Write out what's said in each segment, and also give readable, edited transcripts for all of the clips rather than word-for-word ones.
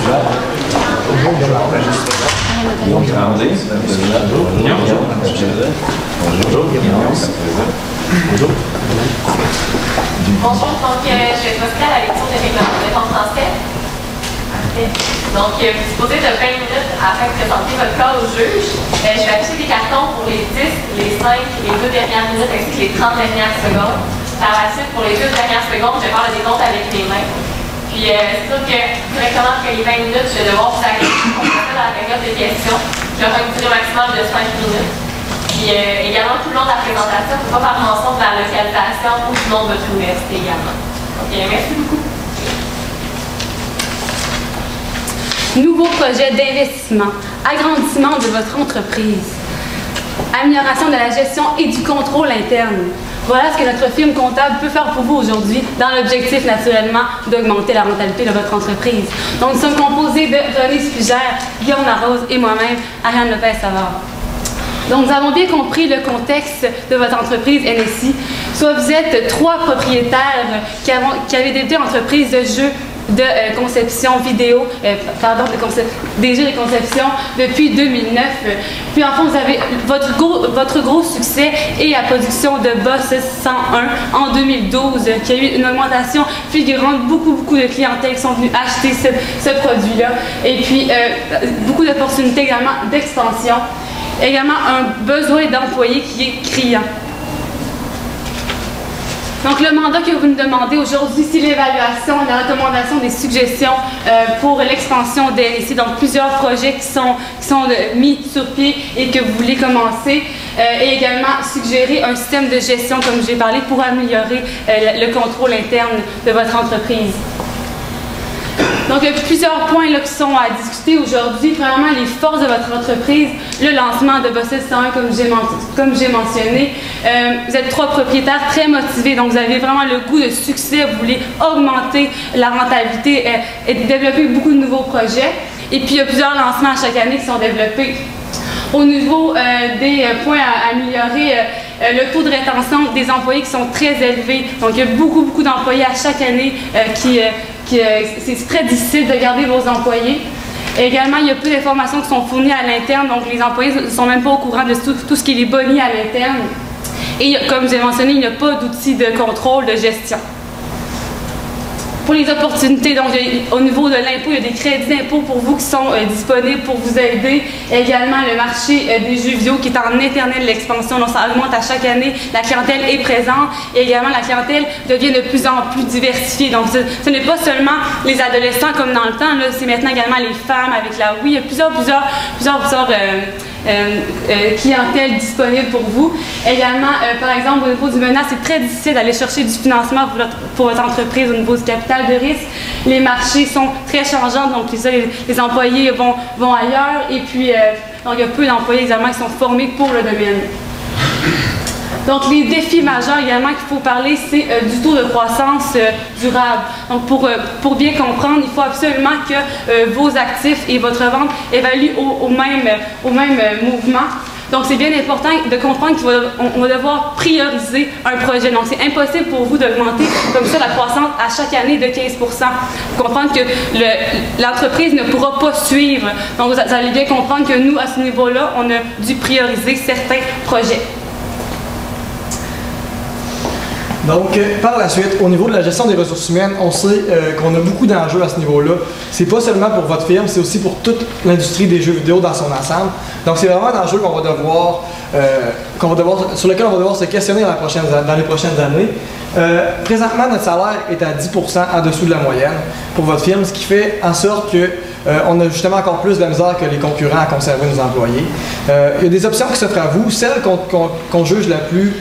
Bonjour, donc je vais procéder à la lecture des règlements de défense français. Donc, vous disposez de 20 minutes afin de présenter votre cas au juge. Je vais afficher des cartons pour les 10, les 5, les 2 dernières minutes ainsi que les 30 dernières secondes. Par la suite, pour les 2 dernières secondes, je vais faire le décompte avec les mains. Puis, c'est sûr que directement après les 20 minutes, je vais devoir vous agréger pour passer dans la période de questions. J'aurai une durée maximale de 5 minutes. Puis, également, tout le long de la présentation, je ne peux pas faire mention de la localisation ou du nom de votre université également. Donc, merci beaucoup. Nouveau projet d'investissement, agrandissement de votre entreprise, amélioration de la gestion et du contrôle interne. Voilà ce que notre firme comptable peut faire pour vous aujourd'hui, dans l'objectif naturellement d'augmenter la rentabilité de votre entreprise. Donc nous sommes composés de René Spugère, Guillaume Larose et moi-même, Ariane Lopez-Savard. Donc nous avons bien compris le contexte de votre entreprise NSI. Soit vous êtes 3 propriétaires qui avaient débuté l'entreprise de jeux de conception vidéo, des jeux de conception depuis 2009. Puis enfin, vous avez votre gros succès et la production de Boss 101 en 2012, qui a eu une augmentation fulgurante, beaucoup de clientèle qui sont venus acheter ce produit-là. Et puis, beaucoup d'opportunités également d'expansion. Également, un besoin d'employés qui est criant. Donc, le mandat que vous nous demandez aujourd'hui, c'est l'évaluation, la recommandation des suggestions pour l'expansion des NSI. Donc, plusieurs projets qui sont mis sur pied et que vous voulez commencer. Et également, suggérer un système de gestion, comme j'ai parlé, pour améliorer le contrôle interne de votre entreprise. Donc, il y a plusieurs points là, qui sont à discuter aujourd'hui. Premièrement, les forces de votre entreprise, le lancement de Boss 101, comme j'ai mentionné. Vous êtes 3 propriétaires très motivés, donc vous avez vraiment le goût de succès. Vous voulez augmenter la rentabilité et développer beaucoup de nouveaux projets. Et puis, il y a plusieurs lancements à chaque année qui sont développés. Au niveau des points à améliorer, le taux de rétention des employés qui sont très élevés. Donc, il y a beaucoup d'employés à chaque année c'est très difficile de garder vos employés. Et également, il y a peu d'informations qui sont fournies à l'interne, donc les employés ne sont même pas au courant de tout ce qui est les bonnies à l'interne. Et comme j'ai mentionné, il n'y a pas d'outils de contrôle, de gestion. Pour les opportunités, donc au niveau de l'impôt, il y a des crédits d'impôt pour vous qui sont disponibles pour vous aider. Également, le marché des jeux vidéo qui est en éternelle expansion, donc ça augmente à chaque année. La clientèle est présente et également la clientèle devient de plus en plus diversifiée. Donc, ce n'est pas seulement les adolescents comme dans le temps, c'est maintenant également les femmes avec la Wii. Il y a plusieurs clientèle disponible pour vous. Également, par exemple, au niveau du menace, c'est très difficile d'aller chercher du financement pour votre entreprise au niveau du capital de risque. Les marchés sont très changeants, donc les employés vont ailleurs et puis donc il y a peu d'employés également qui sont formés pour le domaine. Donc, les défis majeurs également qu'il faut parler, c'est du taux de croissance durable. Donc, pour bien comprendre, il faut absolument que vos actifs et votre vente évaluent au même mouvement. Donc, c'est bien important de comprendre qu'on va devoir prioriser un projet. Donc, c'est impossible pour vous d'augmenter comme ça la croissance à chaque année de 15 %. Vous comprendre que l'entreprise ne pourra pas suivre. Donc, vous allez bien comprendre que nous, à ce niveau-là, on a dû prioriser certains projets. Donc, par la suite, au niveau de la gestion des ressources humaines, on sait qu'on a beaucoup d'enjeux à ce niveau-là. C'est pas seulement pour votre firme, c'est aussi pour toute l'industrie des jeux vidéo dans son ensemble. Donc, c'est vraiment un enjeu sur lequel on va devoir se questionner dans les prochaines années. Présentement, notre salaire est à 10 % en dessous de la moyenne pour votre firme, ce qui fait en sorte que on a justement encore plus de misère que les concurrents à conserver nos employés. Il y a des options qui s'offrent à vous. Celle qu'on juge la plus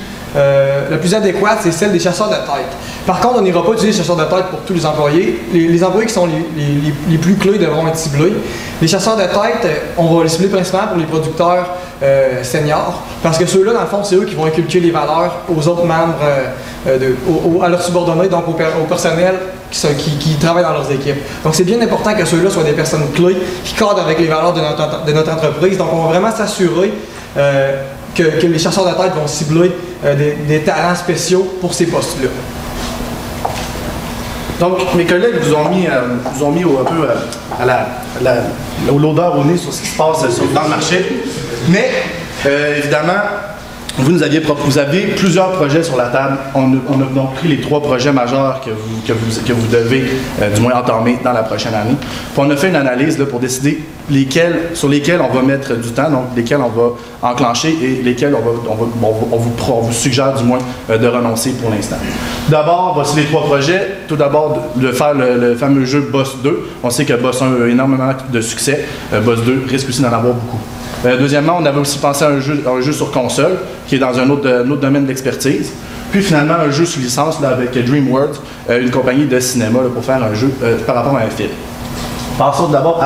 adéquate, c'est celle des chasseurs de tête. Par contre, on n'ira pas utiliser les chasseurs de tête pour tous les employés. Les employés qui sont les plus clés devront être ciblés. Les chasseurs de tête, on va les cibler principalement pour les producteurs seniors, parce que ceux-là, dans le fond, c'est eux qui vont inculquer les valeurs aux autres membres, à leurs subordonnés, donc au personnel qui travaillent dans leurs équipes. Donc, c'est bien important que ceux-là soient des personnes clés qui cadrent avec les valeurs de notre entreprise. Donc, on va vraiment s'assurer que les chasseurs de tête vont cibler des talents spéciaux pour ces postes-là. Donc, mes collègues vous ont mis un peu au l'odeur au nez sur ce qui se passe dans le marché. Mais, évidemment, vous avez plusieurs projets sur la table. On a donc pris les 3 projets majeurs que vous devez, du moins, entamer dans la prochaine année. Puis on a fait une analyse là, pour décider sur lesquels on va mettre du temps, donc lesquels on va enclencher et lesquels on vous suggère du moins de renoncer pour l'instant. D'abord, voici les 3 projets. Tout d'abord, de faire le fameux jeu Boss 2. On sait que Boss 1 a énormément de succès. Boss 2 risque aussi d'en avoir beaucoup. Deuxièmement, on avait aussi pensé à un jeu sur console, qui est dans un autre domaine d'expertise. Puis finalement, un jeu sous licence là, avec DreamWorks, une compagnie de cinéma là, pour faire un jeu par rapport à un film. Passons d'abord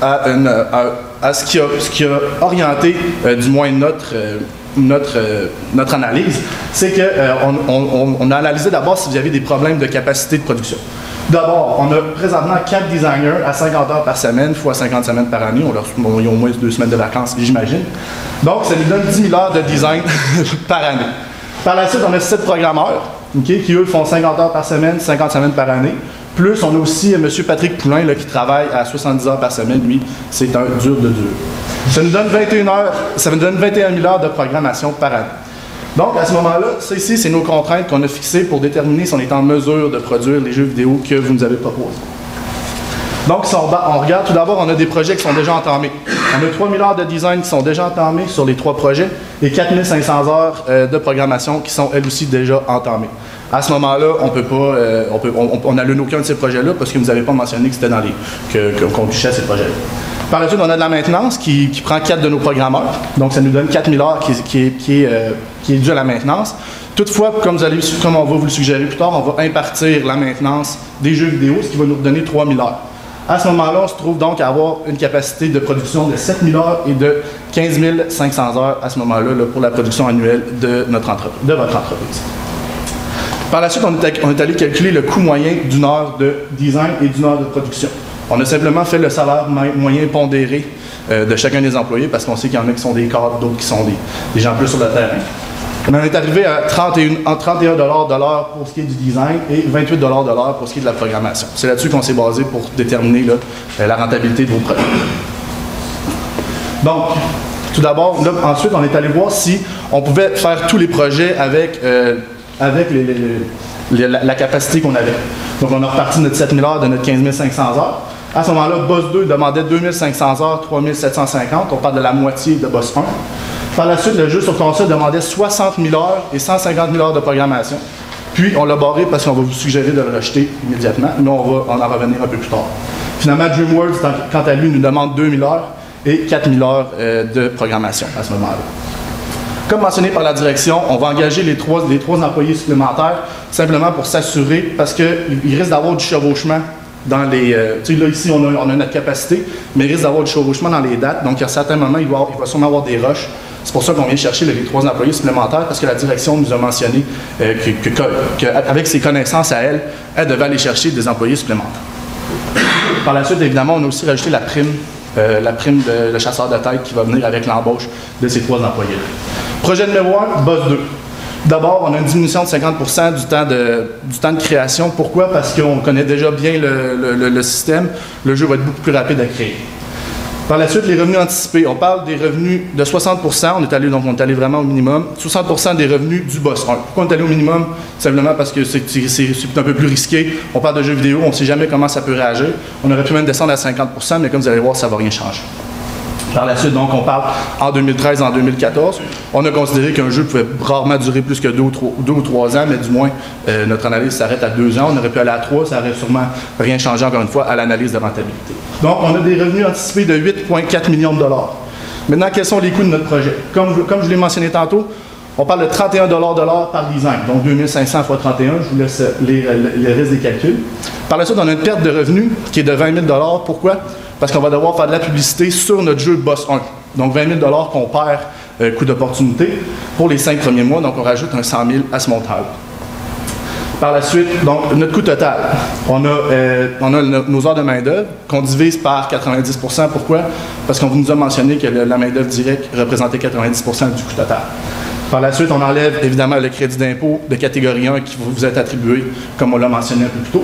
à ce qui a orienté, du moins notre analyse, c'est qu'on a analysé d'abord si vous avez des problèmes de capacité de production. D'abord, on a présentement 4 designers à 50 heures par semaine, fois 50 semaines par année. Ils ont au moins 2 semaines de vacances, j'imagine. Donc, ça nous donne 10 000 heures de design par année. Par la suite, on a 7 programmeurs, qui eux font 50 heures par semaine, 50 semaines par année. Plus, on a aussi M. Patrick Poulain là, qui travaille à 70 heures par semaine. Lui, c'est un dur de dur. Ça nous donne 21 000 heures de programmation par année. Donc, à ce moment-là, ça ici, c'est nos contraintes qu'on a fixées pour déterminer si on est en mesure de produire les jeux vidéo que vous nous avez proposés. Donc, si on regarde, tout d'abord, on a des projets qui sont déjà entamés. On a 3 000 heures de design qui sont déjà entamées sur les 3 projets et 4 500 heures de programmation qui sont, elles aussi, déjà entamées. À ce moment-là, on n'allume aucun de ces projets-là parce que vous n'avez pas mentionné que c'était qu'on touchait à ces projets-là. Par la suite, on a de la maintenance qui prend 4 de nos programmeurs. Donc, ça nous donne 4 000 heures qui est due à la maintenance. Toutefois, comme on va vous le suggérer plus tard, on va impartir la maintenance des jeux vidéo, ce qui va nous donner 3 000 heures. À ce moment-là, on se trouve donc à avoir une capacité de production de 7 000 heures et de 15 500 heures à ce moment-là pour la production annuelle de votre entreprise. Par la suite, on est allé calculer le coût moyen d'une heure de design et d'une heure de production. On a simplement fait le salaire moyen pondéré de chacun des employés parce qu'on sait qu'il y en a qui sont des cadres, d'autres qui sont des gens plus sur le terrain. On en est arrivé à 31 $ de l'heure pour ce qui est du design et 28 $ de l'heure pour ce qui est de la programmation. C'est là-dessus qu'on s'est basé pour déterminer la rentabilité de vos projets. Donc, tout d'abord, ensuite, on est allé voir si on pouvait faire tous les projets avec la capacité qu'on avait. Donc, on a reparti de notre 7 000 heures, de notre 15 500 heures. À ce moment-là, Boss 2 demandait 2 500 heures, 3 750. On parle de la moitié de Boss 1. Par la suite, le jeu sur console demandait 60 000 heures et 150 000 heures de programmation. Puis, on l'a barré parce qu'on va vous suggérer de le rejeter immédiatement, mais on va en revenir un peu plus tard. Finalement, DreamWorks, quant à lui, nous demande 2 000 heures et 4 000 heures de programmation à ce moment-là. Comme mentionné par la direction, on va engager les trois employés supplémentaires simplement pour s'assurer, parce qu'il risque d'avoir du chevauchement dans les... tu sais, là, ici, on a notre capacité, mais il risque d'avoir du chevauchement dans les dates. Donc, à certains moments, il va sûrement avoir des rushs. C'est pour ça qu'on vient chercher les 3 employés supplémentaires, parce que la direction nous a mentionné qu'avec ses connaissances à elle, elle devait aller chercher des employés supplémentaires. Par la suite, évidemment, on a aussi rajouté la prime de chasseur de tête qui va venir avec l'embauche de ces 3 employés-là. Projet numéro 1, Boss 2. D'abord, on a une diminution de 50% du temps de création. Pourquoi? Parce qu'on connaît déjà bien le système. Le jeu va être beaucoup plus rapide à créer. Par la suite, les revenus anticipés. On parle des revenus de 60%. On est allé vraiment au minimum. 60% des revenus du Boss 1. Pourquoi on est allé au minimum? Simplement parce que c'est un peu plus risqué. On parle de jeux vidéo, on ne sait jamais comment ça peut réagir. On aurait pu même descendre à 50%, mais comme vous allez voir, ça ne va rien changer. Par la suite, donc, on parle en 2013, en 2014. On a considéré qu'un jeu pouvait rarement durer plus que 2 ou 3 ans, mais du moins, notre analyse s'arrête à 2 ans. On aurait pu aller à 3, ça n'aurait sûrement rien changé, encore une fois, à l'analyse de rentabilité. Donc, on a des revenus anticipés de 8,4 millions de dollars. Maintenant, quels sont les coûts de notre projet? Comme je l'ai mentionné tantôt, on parle de 31 $ de l'heure par design, donc 2500 x 31, je vous laisse les restes des calculs. Par la suite, on a une perte de revenus qui est de 20 000 $. Pourquoi? Parce qu'on va devoir faire de la publicité sur notre jeu Boss 1. Donc 20 000 $ qu'on perd coût d'opportunité pour les 5 premiers mois, donc on rajoute un 100 000 à ce montant-là. Par la suite, donc notre coût total, on a nos heures de main-d'œuvre qu'on divise par 90%. Pourquoi? Parce qu'on nous a mentionné que la main-d'œuvre directe représentait 90% du coût total. Par la suite, on enlève évidemment le crédit d'impôt de catégorie 1 qui vous est attribué, comme on l'a mentionné un peu plus tôt.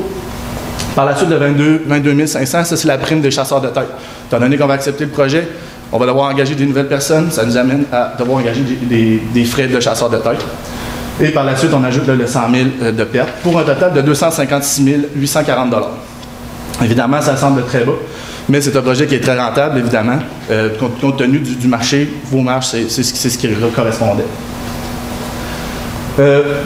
Par la suite, le 22 500, ça c'est la prime des chasseurs de tête. Étant donné qu'on va accepter le projet, on va devoir engager des nouvelles personnes, ça nous amène à devoir engager des frais de chasseurs de tête. Et par la suite, on ajoute le 100 000 de pertes pour un total de 256 840 $. Évidemment, ça semble très bas, mais c'est un projet qui est très rentable, évidemment. Compte tenu du marché, vos marges, c'est ce qui correspondait.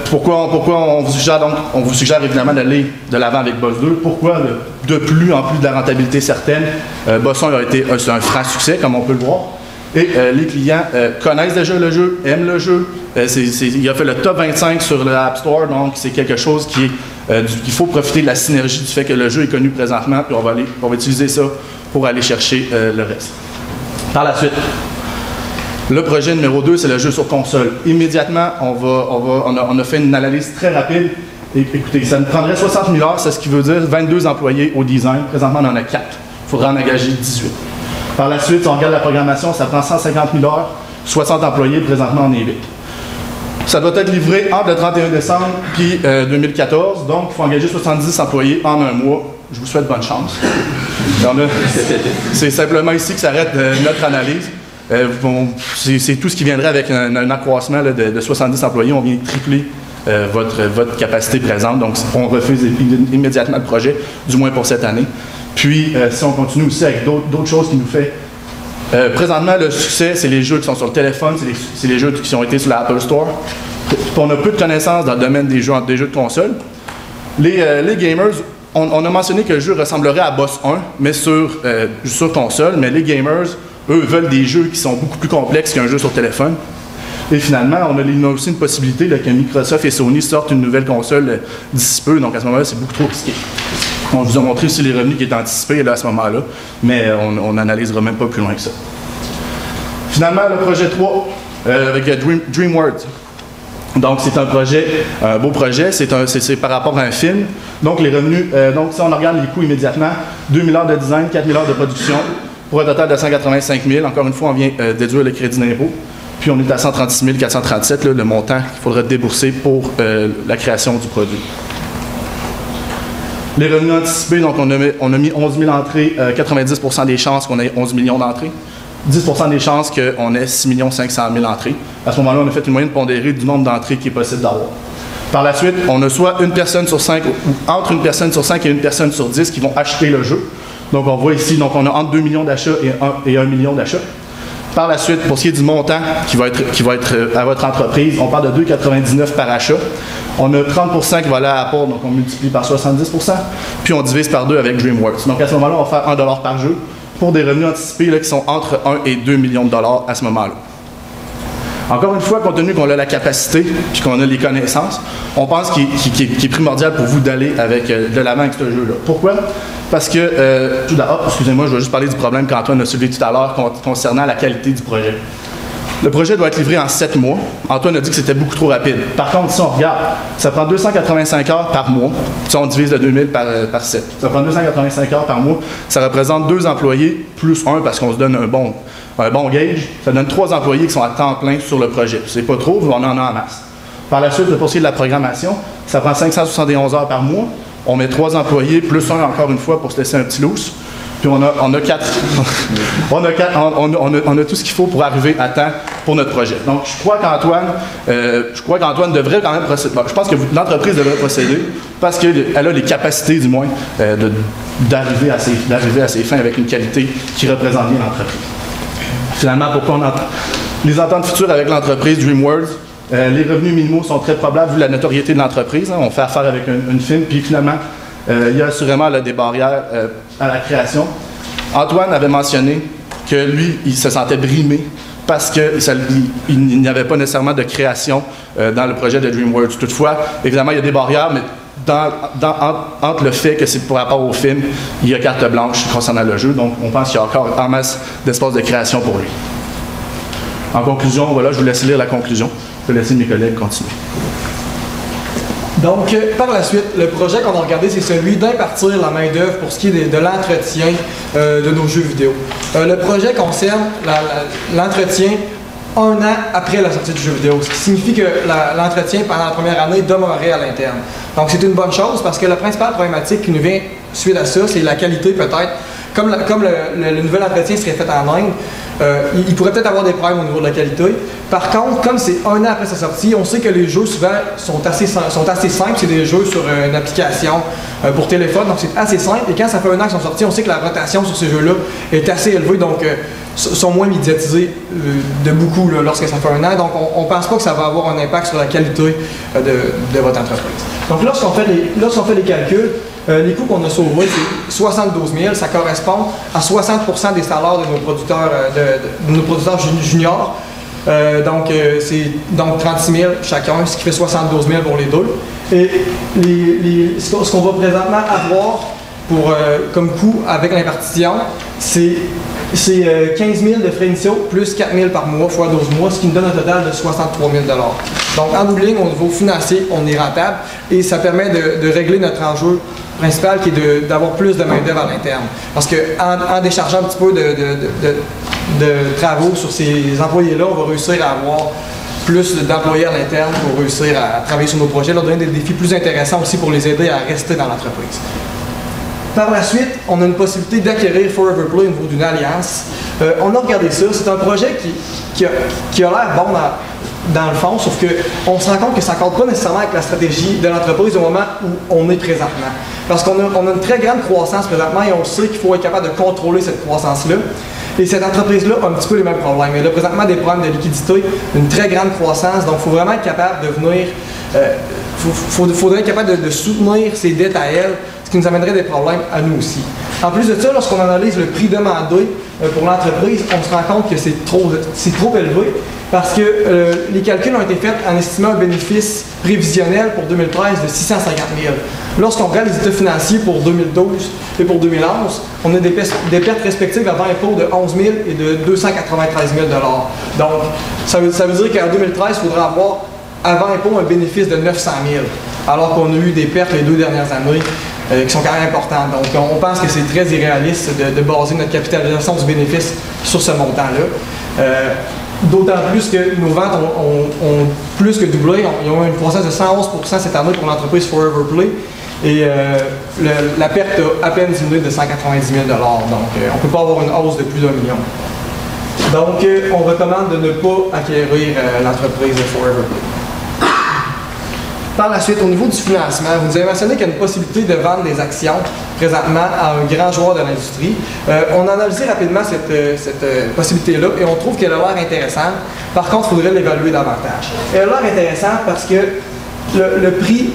Pourquoi on vous suggère donc, on vous suggère évidemment d'aller de l'avant avec Boss 2. Pourquoi de plus, en plus de la rentabilité certaine, Boss 1 a été un franc succès, comme on peut le voir. Et les clients connaissent déjà le jeu, aiment le jeu. Il a fait le top 25 sur le App Store, donc c'est quelque chose qui est, qu'il faut profiter de la synergie du fait que le jeu est connu présentement, puis on va utiliser ça pour aller chercher le reste. Par la suite, le projet numéro 2, c'est le jeu sur console. Immédiatement, on a fait une analyse très rapide. Et, écoutez, ça nous prendrait 60 000 $, c'est ce qui veut dire 22 employés au design. Présentement, on en a 4. Il faudra en engager 18. Par la suite, si on regarde la programmation, ça prend 150 000 $, 60 employés, présentement, on est 8. Ça doit être livré entre le 31 décembre et 2014, donc il faut engager 70 employés en un mois. Je vous souhaite bonne chance. C'est simplement ici que s'arrête notre analyse. C'est tout ce qui viendrait avec un accroissement là, de 70 employés. On vient tripler votre capacité présente. Donc, on refuse immédiatement le projet, du moins pour cette année. Puis, si on continue aussi avec d'autres choses qui nous fait... présentement, le succès, c'est les jeux qui sont sur le téléphone, c'est les jeux qui ont été sur l'Apple Store. On a peu de connaissances dans le domaine des jeux de console. Les gamers, on a mentionné que le jeu ressemblerait à Boss 1, mais sur console, mais les gamers... Eux veulent des jeux qui sont beaucoup plus complexes qu'un jeu sur téléphone. Et finalement, on a aussi une possibilité là, que Microsoft et Sony sortent une nouvelle console d'ici peu. Donc à ce moment-là, c'est beaucoup trop risqué. On vous a montré aussi les revenus qui étaient anticipés là, à ce moment-là, mais on n'analysera même pas plus loin que ça. Finalement, le projet 3 avec DreamWorks. Donc c'est un projet, un beau projet, c'est par rapport à un film. Donc les revenus, donc si on regarde les coûts immédiatement, 2 000 $ de design, 4 000 $ de production, pour un total de 185 000. Encore une fois, on vient déduire le crédit d'impôt. Puis on est à 136 437, là, le montant qu'il faudrait débourser pour la création du produit. Les revenus anticipés, donc on a mis 11 000 entrées, 90 % des chances qu'on ait 11 millions d'entrées, 10 % des chances qu'on ait 6 500 000 entrées. À ce moment-là, on a fait une moyenne pondérée du nombre d'entrées qui est possible d'avoir. Par la suite, on a soit une personne sur 5 ou entre une personne sur 5 et une personne sur 10 qui vont acheter le jeu. Donc, on voit ici, donc on a entre 2 millions d'achats et 1 million d'achats. Par la suite, pour ce qui est du montant qui va être à votre entreprise, on parle de 2,99 par achat. On a 30 % qui va aller à Apple, donc on multiplie par 70 %, puis on divise par 2 avec DreamWorks. Donc, à ce moment-là, on va faire 1 $ par jeu pour des revenus anticipés là, qui sont entre 1 et 2 millions de dollars à ce moment-là. Encore une fois, compte tenu qu'on a la capacité et qu'on a les connaissances, on pense qu'il est primordial pour vous d'aller de l'avant avec ce jeu-là. Pourquoi? Parce que, tout d'abord, excusez-moi, je vais juste parler du problème qu'Antoine a soulevé tout à l'heure concernant la qualité du projet. Le projet doit être livré en 7 mois. Antoine a dit que c'était beaucoup trop rapide. Par contre, si on regarde, ça prend 285 heures par mois. Si on divise le 2000 par 7. Ça prend 285 heures par mois. Ça représente 2 employés plus 1 parce qu'on se donne un bon gauge. Ça donne 3 employés qui sont à temps plein sur le projet. C'est pas trop, mais on en a en masse. Par la suite, pour ce qui est de la programmation, ça prend 571 heures par mois. On met 3 employés plus 1 encore une fois pour se laisser un petit lousse. Puis on a 4. on a tout ce qu'il faut pour arriver à temps pour notre projet. Donc, je crois qu'Antoine devrait quand même procéder. Bon, je pense que l'entreprise devrait procéder parce qu'elle a les capacités, du moins, d'arriver à ses fins avec une qualité qui représente bien l'entreprise. Finalement, pourquoi les ententes futures avec l'entreprise DreamWorks, les revenus minimaux sont très probables vu la notoriété de l'entreprise. Hein. On fait affaire avec une firme, puis finalement, il y a assurément là, des barrières à la création. Antoine avait mentionné que lui, il se sentait brimé parce qu'il n'y avait pas nécessairement de création dans le projet de DreamWorks. Toutefois, évidemment, il y a des barrières, mais entre le fait que c'est par rapport au film, il y a carte blanche concernant le jeu, donc on pense qu'il y a encore en masse d'espace de création pour lui. En conclusion, voilà, je vous laisse lire la conclusion. Je vais laisser mes collègues continuer. Donc, par la suite, le projet qu'on a regardé, c'est celui d'impartir la main-d'œuvre pour ce qui est de l'entretien de nos jeux vidéo. Le projet concerne l'entretien 1 an après la sortie du jeu vidéo, ce qui signifie que l'entretien pendant la première année demeurerait à l'interne. Donc c'est une bonne chose parce que la principale problématique qui nous vient suite à ça, c'est la qualité peut-être. Comme le nouvel entretien serait fait en Inde, il pourrait peut-être avoir des problèmes au niveau de la qualité. Par contre, comme c'est 1 an après sa sortie, on sait que les jeux souvent sont assez simples. C'est des jeux sur une application pour téléphone, donc c'est assez simple. Et quand ça fait 1 an qu'ils sont sortis, on sait que la rotation sur ces jeux-là est assez élevée, donc sont moins médiatisés de beaucoup là, lorsque ça fait 1 an. Donc on ne pense pas que ça va avoir un impact sur la qualité de votre entreprise. Donc lorsqu'on fait les calculs, les coûts qu'on a sauvés, c'est 72 000. Ça correspond à 60% des salaires de nos producteurs, juniors. C'est 36 000 chacun, ce qui fait 72 000 pour les deux. Et ce qu'on va présentement avoir comme coût avec l'impartition, c'est 15 000 de frais initiaux plus 4 000 par mois fois 12 mois, ce qui nous donne un total de 63 000 $. Donc en bout de ligne, au niveau financier, on est rentable et ça permet de régler notre enjeu principal qui est d'avoir plus de main-d'œuvre à l'interne. Parce qu'en déchargeant un petit peu de travaux sur ces employés-là, on va réussir à avoir plus d'employés à l'interne pour réussir à travailler sur nos projets, leur donner des défis plus intéressants aussi pour les aider à rester dans l'entreprise. Par la suite, on a une possibilité d'acquérir Forever Play au niveau d'une alliance. On a regardé ça, c'est un projet qui a l'air bon dans le fond, sauf qu'on se rend compte que ça ne accorde pas nécessairement avec la stratégie de l'entreprise au moment où on est présentement. Parce qu'on a une très grande croissance présentement et on sait qu'il faut être capable de contrôler cette croissance-là. Et cette entreprise-là a un petit peu les mêmes problèmes. Elle a présentement des problèmes de liquidité, une très grande croissance, donc il faut vraiment être capable de venir, faudrait être capable de soutenir ses dettes à elle, ce qui nous amènerait des problèmes à nous aussi. En plus de ça, lorsqu'on analyse le prix demandé pour l'entreprise, on se rend compte que c'est trop élevé parce que les calculs ont été faits en estimant un bénéfice prévisionnel pour 2013 de 650 000. Lorsqu'on regarde les états financiers pour 2012 et pour 2011, on a des pertes respectives avant impôt de 11 000 et de 293 000 $. Donc, ça veut dire qu'en 2013, il faudra avoir avant impôt un bénéfice de 900 000, alors qu'on a eu des pertes les 2 dernières années qui sont quand même importantes. Donc, on pense que c'est très irréaliste de baser notre capitalisation du bénéfice sur ce montant-là. D'autant plus que nos ventes ont plus que doublé. Ils ont eu une croissance de 111% cette année pour l'entreprise Forever Play. Et la perte a à peine diminué de 190 000 $. Donc, on ne peut pas avoir une hausse de plus d'1 million. Donc, on recommande de ne pas acquérir l'entreprise de Forever Play. Par la suite, au niveau du financement, vous nous avez mentionné qu'il y a une possibilité de vendre des actions présentement à un grand joueur de l'industrie. On a analysé rapidement cette possibilité-là et on trouve qu'elle a l'air intéressante. Par contre, il faudrait l'évaluer davantage. Elle a l'air intéressante parce que le prix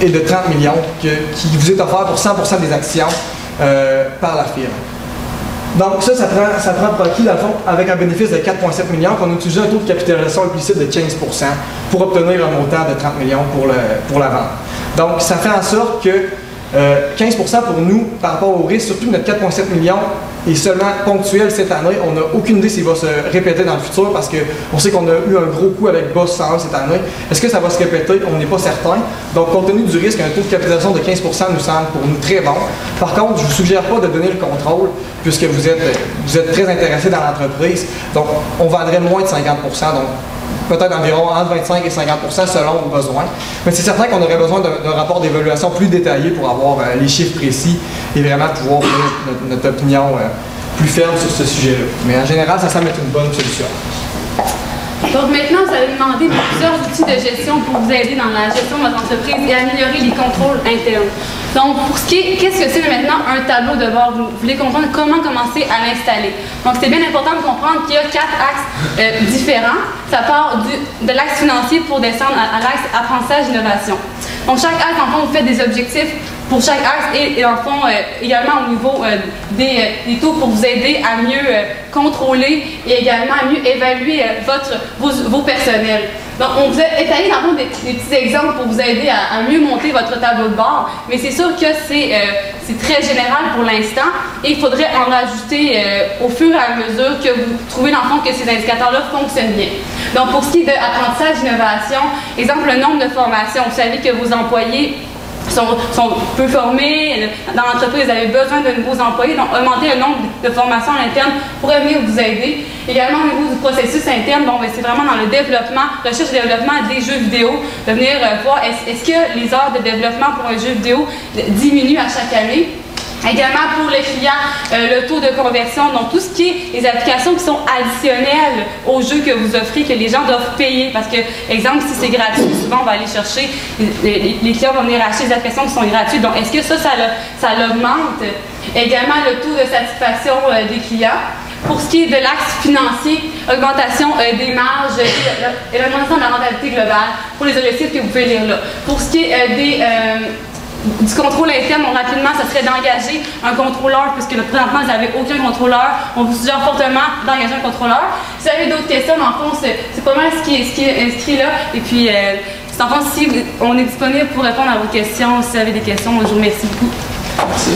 est de 30 millions qui vous est offert pour 100% des actions par la firme. Donc ça prend pour acquis, dans le fond, avec un bénéfice de 4,7 millions, qu'on a utilisé un taux de capitalisation implicite de 15% pour obtenir un montant de 30 millions pour la vente. Donc ça fait en sorte que 15% pour nous, par rapport au risque, surtout notre 4,7 millions est seulement ponctuel cette année. On n'a aucune idée s'il va se répéter dans le futur parce qu'on sait qu'on a eu un gros coup avec Boss 101 cette année. Est-ce que ça va se répéter? On n'est pas certain. Donc, compte tenu du risque, un taux de capitalisation de 15% nous semble pour nous très bon. Par contre, je ne vous suggère pas de donner le contrôle puisque vous êtes très intéressé dans l'entreprise. Donc, on vendrait moins de 50%. Donc, peut-être environ entre 25 et 50% selon vos besoins. Mais c'est certain qu'on aurait besoin d'un rapport d'évaluation plus détaillé pour avoir les chiffres précis et vraiment pouvoir donner notre opinion plus ferme sur ce sujet-là. Mais en général, ça semble être une bonne solution. Donc maintenant, vous allez demander plusieurs outils de gestion pour vous aider dans la gestion de votre entreprise et améliorer les contrôles internes. Donc, pour ce qui est, qu'est-ce que c'est maintenant un tableau de bord? Vous voulez comprendre comment commencer à l'installer. Donc, c'est bien important de comprendre qu'il y a 4 axes différents. Ça part de l'axe financier pour descendre à l'axe apprentissage-innovation. Donc, chaque axe, en fond, vous faites des objectifs pour chaque axe et en fond, également au niveau des taux pour vous aider à mieux contrôler et également à mieux évaluer vos personnels. Donc, on vous a étalé dans le fond des petits exemples pour vous aider à mieux monter votre tableau de bord, mais c'est sûr que c'est très général pour l'instant et il faudrait en rajouter au fur et à mesure que vous trouvez dans le fond que ces indicateurs-là fonctionnent bien. Donc, pour ce qui est d'apprentissage d'innovation, exemple, le nombre de formations. Vous savez que vos employés sont peu formés dans l'entreprise, vous avez besoin de nouveaux employés, donc augmenter le nombre de formations à l'interne pourrait venir vous aider. Également au niveau du processus interne, bon, c'est vraiment dans le développement, recherche et développement des jeux vidéo, de venir voir est-ce que les heures de développement pour un jeu vidéo diminuent à chaque année. Également pour les clients, le taux de conversion, donc tout ce qui est les applications qui sont additionnelles aux jeux que vous offrez, que les gens doivent payer. Parce que, exemple, si c'est gratuit, souvent on va aller chercher, les clients vont venir acheter des applications qui sont gratuites. Donc, est-ce que ça l'augmente? Également le taux de satisfaction des clients. Pour ce qui est de l'axe financier, augmentation des marges et l'augmentation de la rentabilité globale pour les objectifs que vous pouvez lire là. Pour ce qui est du contrôle interne, donc rapidement, ça serait d'engager un contrôleur, puisque présentement, vous n'avez aucun contrôleur. On vous suggère fortement d'engager un contrôleur. Si vous avez d'autres questions, dans le fond, c'est pas mal ce qui est inscrit là. Et puis, en fond, si on est disponible pour répondre à vos questions, si vous avez des questions, je vous remercie beaucoup. Merci.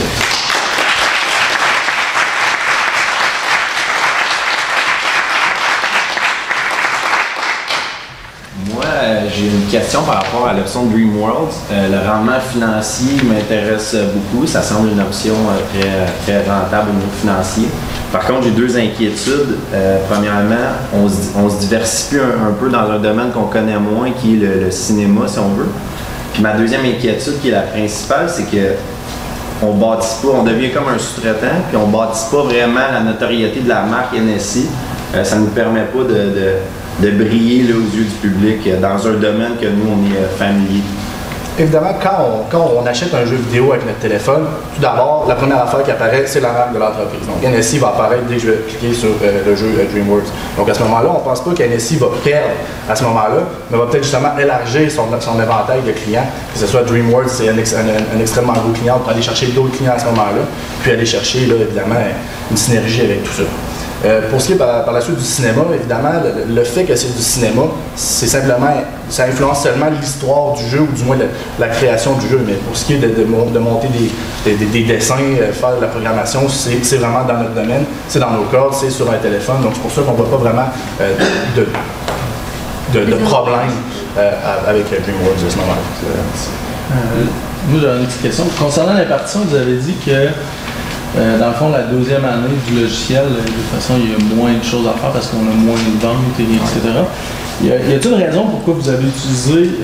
J'ai une question par rapport à l'option Dreamworld. Le rendement financier m'intéresse beaucoup. Ça semble une option très rentable au niveau financier. Par contre, j'ai deux inquiétudes. Premièrement, on se diversifie un peu dans un domaine qu'on connaît moins, qui est le cinéma, si on veut. Puis ma deuxième inquiétude, qui est la principale, c'est que on bâtit pas, on devient comme un sous-traitant, puis on bâtit pas vraiment la notoriété de la marque NSI. Ça ne nous permet pas de briller là, aux yeux du public dans un domaine que nous, on est familier. Évidemment, quand on achète un jeu vidéo avec notre téléphone, tout d'abord, la première affaire qui apparaît, c'est la marque de l'entreprise. Donc, NSI va apparaître dès que je vais cliquer sur le jeu DreamWorks. Donc, à ce moment-là, on ne pense pas qu'NSI va perdre à ce moment-là, mais va peut-être justement élargir son éventail de clients, que ce soit DreamWorks, c'est un extrêmement gros client, on peut aller chercher d'autres clients à ce moment-là, puis aller chercher, là, évidemment, une synergie avec tout ça. Pour ce qui est par la suite du cinéma, évidemment, le fait que c'est du cinéma, c'est simplement, ça influence seulement l'histoire du jeu, ou du moins la création du jeu. Mais pour ce qui est de monter des dessins, faire de la programmation, c'est vraiment dans notre domaine, c'est dans nos cordes, c'est sur un téléphone. Donc c'est pour ça qu'on ne voit pas vraiment de problème avec DreamWorks à ce moment-là. Moi, j'avais une petite question. Concernant l'impartition, vous avez dit que dans le fond, la deuxième année du logiciel, de toute façon, il y a moins de choses à faire parce qu'on a moins de ventes, etc. Y a-t-il une raison pourquoi vous avez utilisé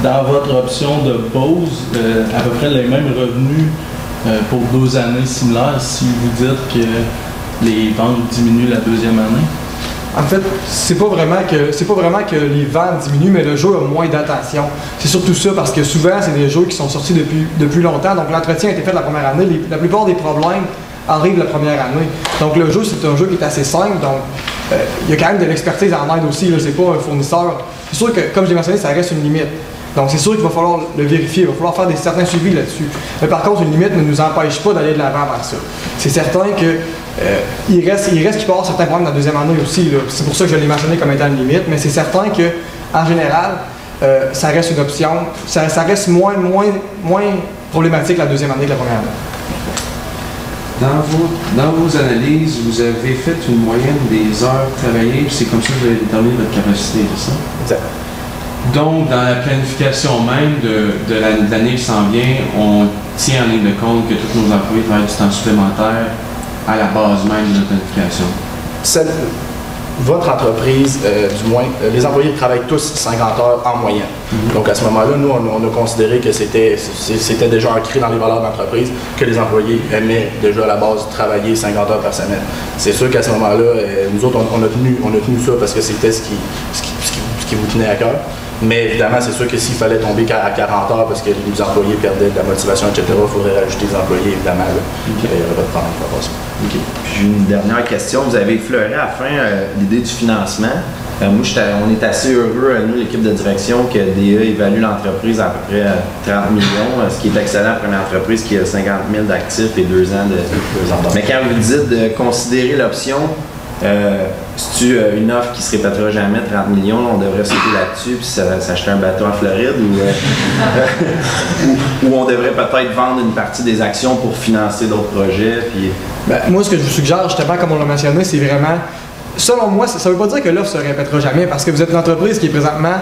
dans votre option de Bose à peu près les mêmes revenus pour 2 années similaires si vous dites que les ventes diminuent la deuxième année? En fait, c'est pas vraiment que les ventes diminuent, mais le jeu a moins d'attention. C'est surtout ça, parce que souvent, c'est des jeux qui sont sortis depuis longtemps. Donc, l'entretien a été fait la première année. La plupart des problèmes arrivent la première année. Donc, le jeu, c'est un jeu qui est assez simple. Donc, il y a quand même de l'expertise en aide aussi. C'est pas un fournisseur. C'est sûr que, comme je l'ai mentionné, ça reste une limite. Donc, c'est sûr qu'il va falloir le vérifier. Il va falloir faire certains suivis là-dessus. Mais par contre, une limite ne nous empêche pas d'aller de l'avant vers ça. C'est certain que il reste qu'il peut y avoir certains problèmes dans la deuxième année aussi. C'est pour ça que je l'ai mentionné comme étant une limite, mais c'est certain que, en général, ça reste une option. Ça reste moins problématique la deuxième année que la première année. Dans vos analyses, vous avez fait une moyenne des heures travaillées, c'est comme ça que vous avez déterminé votre capacité, c'est ça? Exact. Donc, dans la planification même de l'année qui s'en vient, on tient en ligne de compte que tous nos employés travaillent du temps supplémentaire à la base même de notre planification. Votre entreprise, du moins, les employés travaillent tous 50 heures en moyenne. Donc, à ce moment-là, nous, on a considéré que c'était déjà ancré dans les valeurs de l'entreprise, que les employés aimaient déjà à la base travailler 50 heures par semaine. C'est sûr qu'à ce moment-là, nous autres, on a tenu ça parce que c'était ce qui vous tenait à cœur. Mais évidemment, c'est sûr que s'il fallait tomber à 40 heures parce que les employés perdaient de la motivation, etc., il faudrait rajouter des employés, évidemment. Il n'y aurait pas de problème par rapport à ça. Okay. Puis une dernière question. Vous avez effleuré à la fin l'idée du financement. Moi, on est assez heureux, nous, l'équipe de direction, que DA évalue l'entreprise à peu près 30 millions, ce qui est excellent pour une entreprise qui a 50 000 d'actifs et 2 ans de... Mais quand vous dites de considérer l'option, c'est-tu une offre qui se répétera jamais, 30 millions, on devrait sauter là-dessus puis s'acheter un bateau en Floride ou on devrait peut-être vendre une partie des actions pour financer d'autres projets? Puis... Moi, ce que je vous suggère, justement, comme on l'a mentionné, c'est vraiment, selon moi, ça ne veut pas dire que l'offre ne se répétera jamais parce que vous êtes une entreprise qui est présentement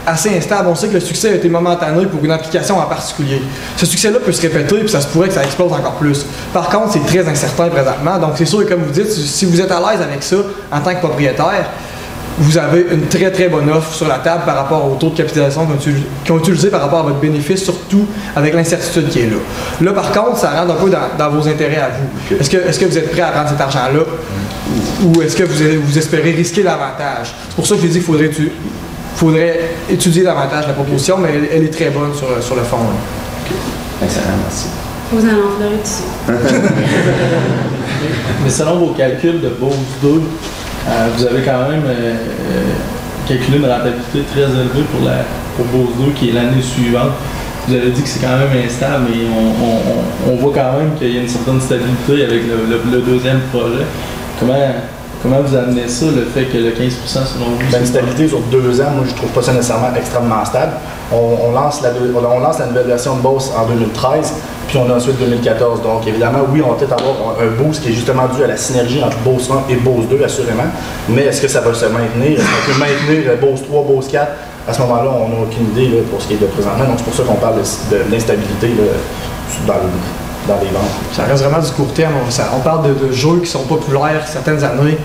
assez instable. On sait que le succès a été momentané pour une application en particulier. Ce succès-là peut se répéter, puis ça se pourrait que ça explose encore plus. Par contre, c'est très incertain présentement. Donc, c'est sûr que, comme vous dites, si vous êtes à l'aise avec ça en tant que propriétaire, vous avez une très très bonne offre sur la table par rapport au taux de capitalisation qu'ils ont utilisé par rapport à votre bénéfice, surtout avec l'incertitude qui est là. Là, par contre, ça rentre un peu dans vos intérêts à vous. Est-ce que vous êtes prêt à prendre cet argent-là ou est-ce que vous espérez risquer davantage? C'est pour ça que je dis qu'il faudrait étudier davantage la proposition, mais elle est très bonne sur le fond. Excellent, merci. Vous allez en fleurir dessus. Mais selon vos calculs de Beauce 2, vous avez quand même calculé une rentabilité très élevée pour Beauce 2 qui est l'année suivante. Vous avez dit que c'est quand même instable, mais on voit quand même qu'il y a une certaine stabilité avec le deuxième projet. Comment vous amenez ça, le fait que le 15% selon vous? Une stabilité sur 2 ans, moi je trouve pas ça nécessairement extrêmement stable. On lance la nouvelle version de Beauce en 2013, puis on a ensuite 2014. Donc évidemment, oui, on va peut-être avoir un boost qui est justement dû à la synergie entre Beauce 1 et Beauce 2, assurément. Mais est-ce que ça va se maintenir? Est-ce qu'on peut maintenir Beauce 3, Beauce 4? À ce moment-là, on n'a aucune idée là, pour ce qui est de présentement. Donc c'est pour ça qu'on parle de l'instabilité dans les ventes. Ça reste vraiment du court terme. On parle de jeux qui sont populaires certaines années.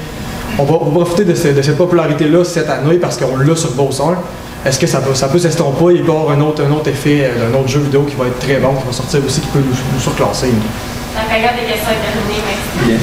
On va profiter de cette popularité-là cette année parce qu'on l'a sur Beauce 1. Est-ce que ça peut s'estomper? Il peut y avoir un autre effet, un autre jeu vidéo qui va être très bon, qui va sortir aussi, qui peut nous surclasser. La période des questions est terminée. Merci. Bien.